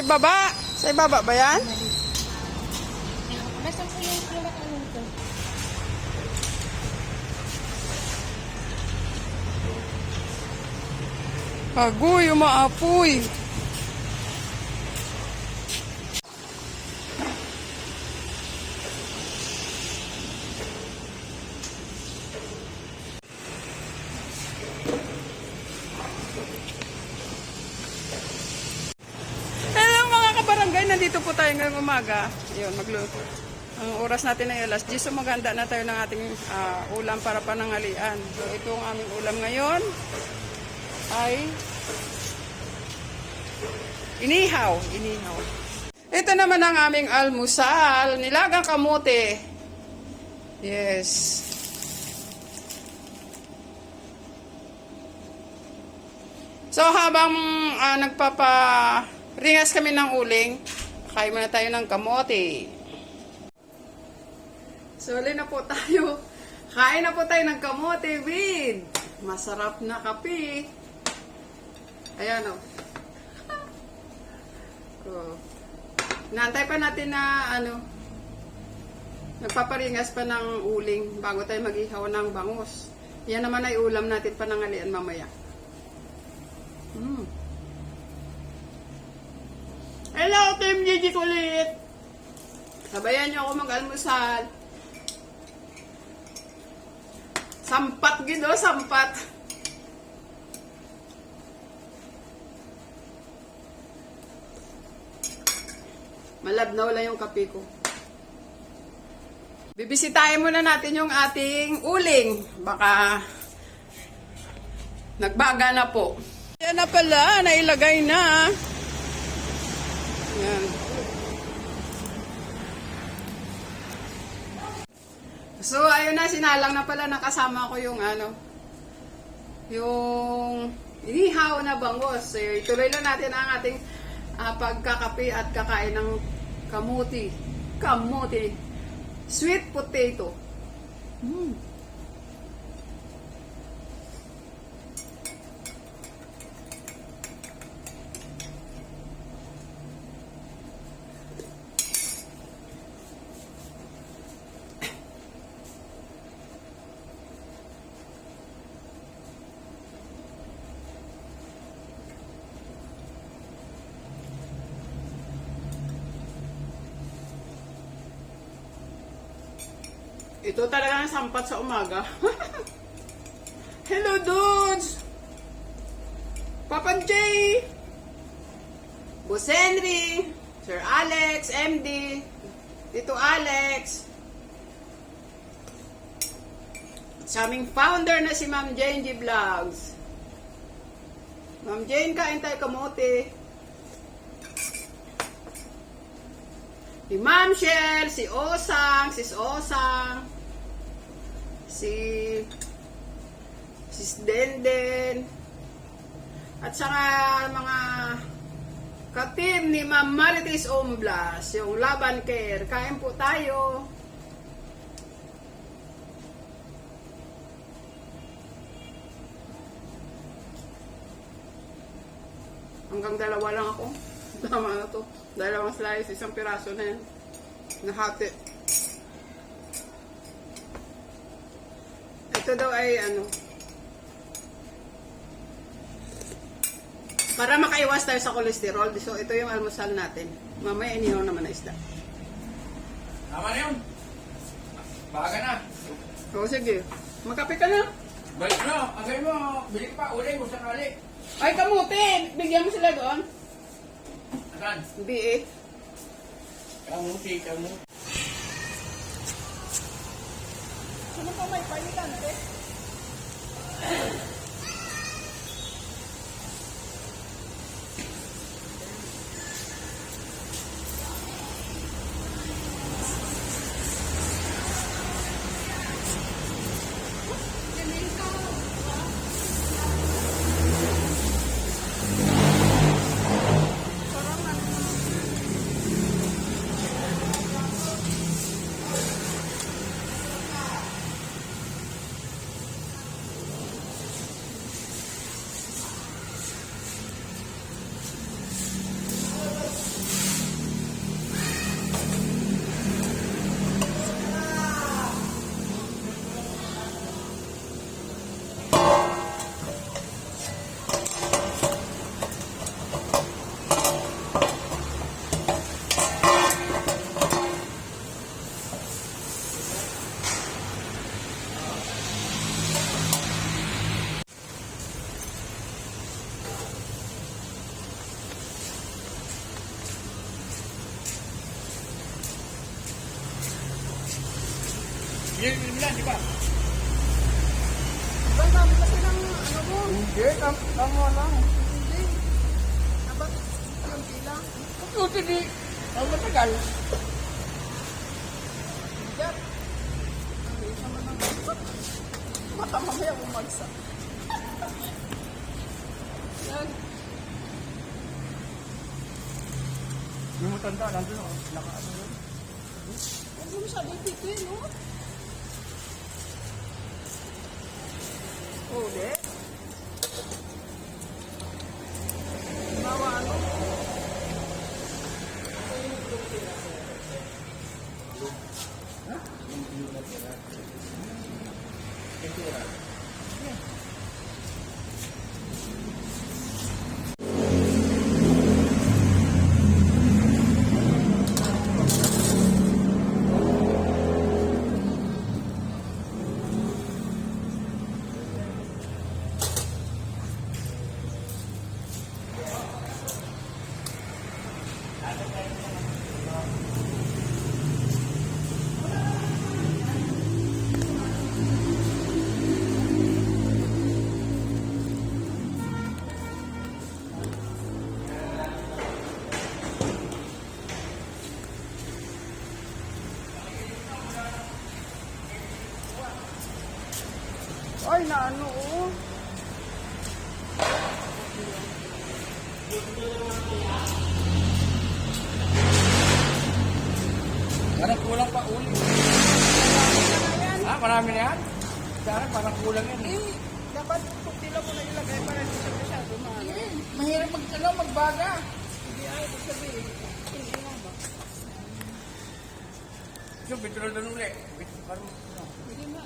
ibaba? Sa ibaba ba yan? Basta po yung pinakaano ko. Agoy, umaapoy. Hello mga kabarangay, nandito po tayo ngayong umaga. Ayun, magluto. Ang oras natin ay alas 10, so maganda na tayo ng ating ulam para panangalian. So ito ang aming ulam ngayon ay inihaw. Ito naman ang aming almusal, nilagang kamote. Yes. So habang nagpaparingas kami ng uling, kain muna tayo ng kamote. So alin na po tayo. Kain na po tayo ng kamote with masarap na kape. Ayan o. Naantay pa natin na nagpaparingas pa ng uling bago tayo mag-ihaw ng bangus. Yan naman ay ulam natin panangalian mamaya. Hello, Team Gigi Kulit! Sabayan niyo ako mag-almusal. Sampat gido, sampat. Malab na wala yung kape ko. Bibisitahin muna natin yung ating uling. Baka nagbaga na po. Yan na pala, nailagay na. Yan. So, ayun na, sinalang na pala nakasama ko yung yung inihaw na bangus. So, ituloy na natin ang ating pagkakape at kakain ng kamuti. Sweet potato. Ito talaga ang sampat sa umaga. Hello, dudes! Papa J! Boss Henry! Sir Alex, MD! Tito Alex! Sa aming founder na si Ma'am Jane G Vlogs. Ma'am Jane, kain tayo kamote. Si Ma'am Shell, si Osang, Sis Osang, si Sis Denden, at saka mga ka-team ni Ma'am Marites Omblas, yung Laban Care. Kain po tayo. Hanggang dalawa lang ako. Tama na to. Dalawang slice, isang piraso na yan. Nahati. Ito daw ay para makaiwas tayo sa kolesterol. So ito yung almusal natin. Mamaya inihaw naman na isda. Tama na yun. Baga na. O sige. Magkape ka na. Balik na. Agay mo. Bili pa. Uli mo sa kali. Ay kamuti. Bigyan mo sila doon. Asan? Hindi eh. Kamuti. Sino pa may palitan eh? ulan, di ba? Diba, dami kasi ng ano mo? Hindi, tama lang. Hindi. Dapat yung bilang. Puti di. Ang matagal. Bigat. Ang isa man ang baka mamaya bumagsak. Yan. Yung matanda, nandun ako. Nakaano yun. Huwag mo masyadong titin, no? Uli. Bawa ano? Ay, na ano, oh. Parang kulang pa uli. Marami na yan? Sana parang kulang yan. Eh, dapat pagtila mo na ilagay para hindi siya masyado maano. Mahirap magbaga. Hindi ay, ibig sabihin. Hindi nga ba? So, bitrol doon ulit. Parang, Hindi nga.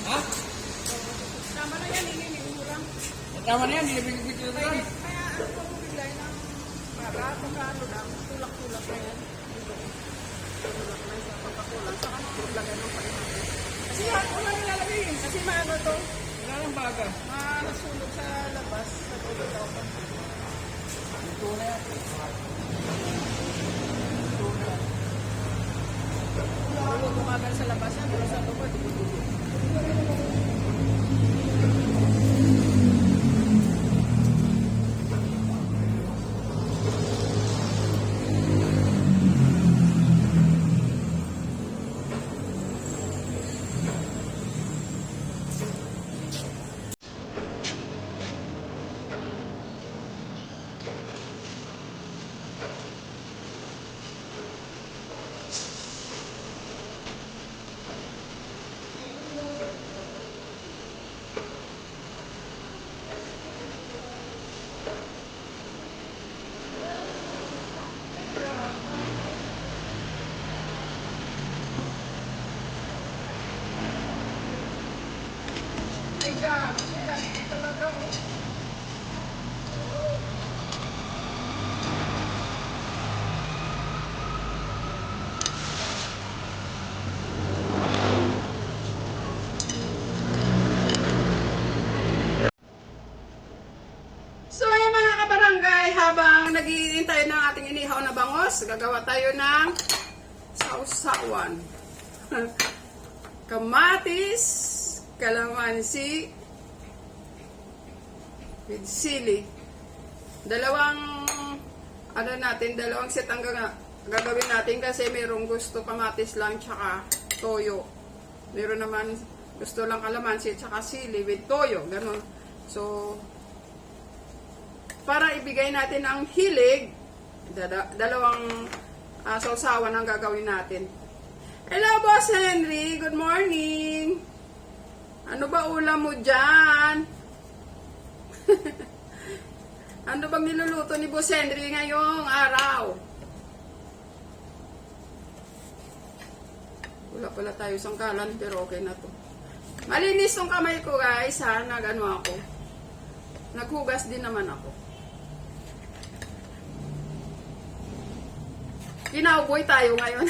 ha? Tama na yan, iniurang. Tama na yan, binibigil na yan. Kaya ano ko mo bigay ng para, pagka ano lang, tulak-tulak na yan. Tulak na siya, pagkakulang. Saka maglagay ng palihan. Kasi lahat ko lang nilalagay yun. Kasi maano to, Wala nang baga. nasunog sa labas, sa tulog daw. Ito na yan. Tulog umagal sa labas yan, pero sa loob, dugo-dugo. Tapos, gagawa tayo ng sausawan. Kamatis, kalamansi, with sili. Dalawang set ang gagawin natin kasi mayroong gusto kamatis lang tsaka toyo. Meron naman gusto lang kalamansi tsaka sili with toyo, ganun. So, para ibigay natin ang hilig, dalawang sausawan ang gagawin natin. Hello, Boss Henry. Good morning. Ano ba ulam mo dyan? Ano bang niluluto ni Boss Henry ngayong araw? Wala pala tayo sangkalan, pero okay na to. Malinis tong kamay ko, guys, ha? Nag-ano ako. Naghugas din naman ako. Kinauboy tayo ngayon.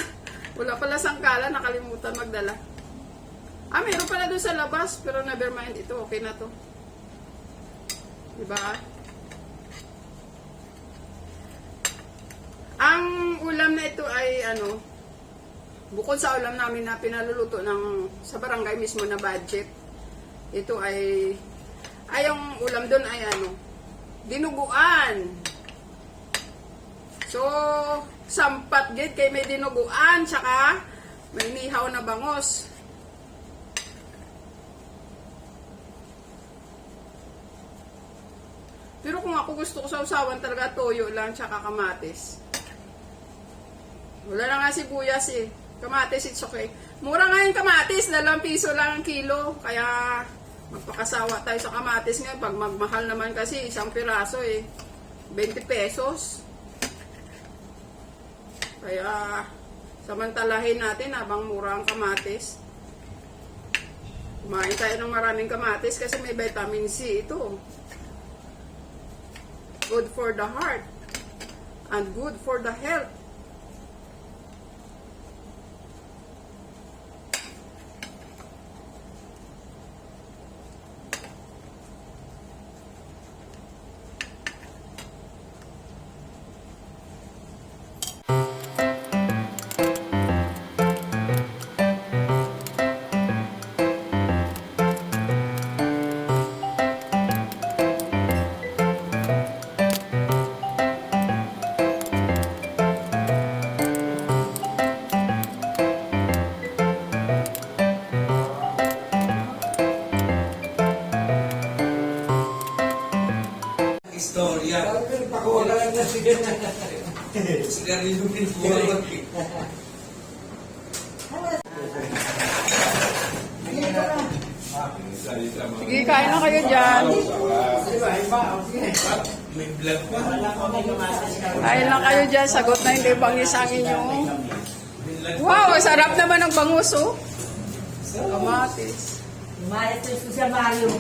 Wala pala sangkalan, nakalimutan magdala. Meron pala doon sa labas, pero never mind, ito okay na to. Diba? Ang ulam na ito ay bukod sa ulam namin na pinaluluto sa barangay mismo na budget, ito ay yung ulam doon ay dinuguan. So, sampat gid kay may dinuguan, tsaka may nihaw na bangos. Pero kung ako gusto ko sausawan talaga, toyo lang tsaka kamatis. Wala na nga sibuyas eh. Kamatis, it's okay. Mura nga yung kamatis, 2 piso lang ang kilo. Kaya magpakasawa tayo sa kamatis nga. Pag magmahal naman kasi, 1 piraso eh. 20 pesos. Kaya samantalahin natin habang mura ang kamatis. Kumain tayo ng maraming kamatis kasi may vitamin C ito. Good for the heart and good for the health. Istorya. Wala lang na sige. Sigarilyo pinagbuwag. Sige, kain na kayo dyan. May vlog pa. Kain na kayo dyan. Sagot na hindi bangis ang inyong. Wow, sarap naman ng bangus, oh. Kamatis. Lumayas ko sa Mario.